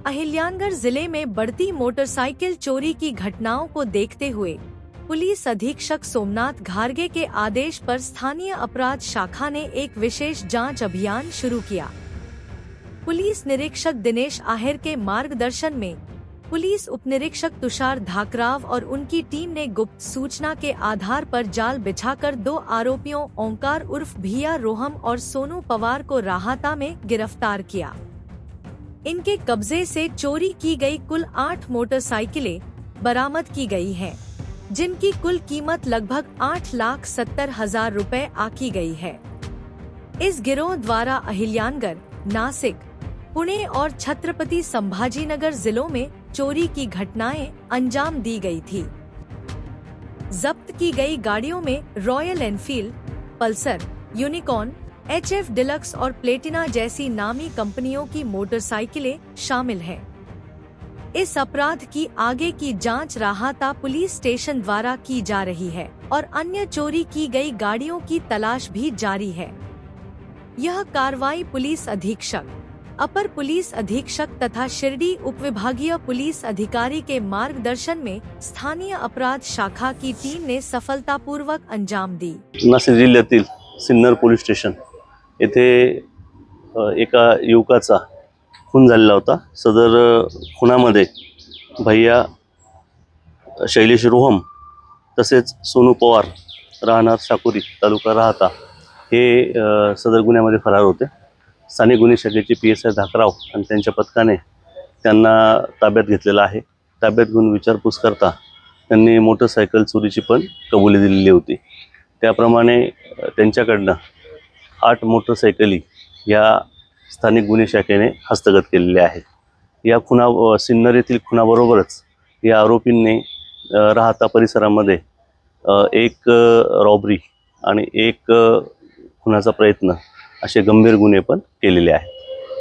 अहिल्यानगर जिले में बढ़ती मोटरसाइकिल चोरी की घटनाओं को देखते हुए पुलिस अधीक्षक सोमनाथ घारगे के आदेश पर स्थानीय अपराध शाखा ने एक विशेष जांच अभियान शुरू किया। पुलिस निरीक्षक दिनेश आहेर के मार्गदर्शन में पुलिस उपनिरीक्षक तुषार धाकराव और उनकी टीम ने गुप्त सूचना के आधार पर जाल बिछाकर 2 आरोपियों ओंकार उर्फ भिया रोहम और सोनू पवार को राहाता में गिरफ्तार किया। इनके कब्जे से चोरी की गई कुल 8 मोटरसाइकिलें बरामद की गई हैं, जिनकी कुल कीमत लगभग 8,70,000 रुपए आकी गई है। इस गिरोह द्वारा अहिल्यानगर, नासिक, पुणे और छत्रपति संभाजीनगर जिलों में चोरी की घटनाएं अंजाम दी गई थी। जब्त की गई गाड़ियों में royal Enfield, Pulsar, unicorn, HF deluxe और प्लेटिना जैसी नामी कंपनियों की मोटरसाइकिलें शामिल हैं। इस अपराध की आगे की जांच राहाता पुलिस स्टेशन द्वारा की जा रही है और अन्य चोरी की गई गाड़ियों की तलाश भी जारी है। यह कार्रवाई पुलिस अधीक्षक, अपर पुलिस अधीक्षक तथा शिरडी उपविभागीय पुलिस अधिकारी के मार्गदर्शन में स्थानीय अपराध शाखा की टीम ने सफलतापूर्वक अंजाम दी। नाशिक जिल्ह्यातील सिन्नर पोलीस स्टेशन येथे एका युवकाचा खून झालेला होता। सदर खुनामध्ये भैया शैलेश रोहम तसेच सोनू पवार राहणार साकुरी तालुका राहाता हे सदर गुन्ह्यामध्ये फरार होते। स्थानिक गुन्हे शाखेचे PSI धाकराव आणि त्यांच्या पथकाने त्यांना ताब्यात घेतलेला आहे। ताब्यात घेऊन विचारपूस करता त्यांनी मोटरसायकल चोरीची पण कबुली दिलेली होती। त्याप्रमाणे त्यांच्याकडनं 8 मोटरसायकली या स्थानिक गुन्हे शाखेने हस्तगत केलेले आहेत। या सिन्नर येथील खुनाबरोबरच या आरोपींनी राहाता परिसरामध्ये एक रॉबरी आणि एक खुनाचा प्रयत्न असे गंभीर गुन्हे पण केलेले आहेत।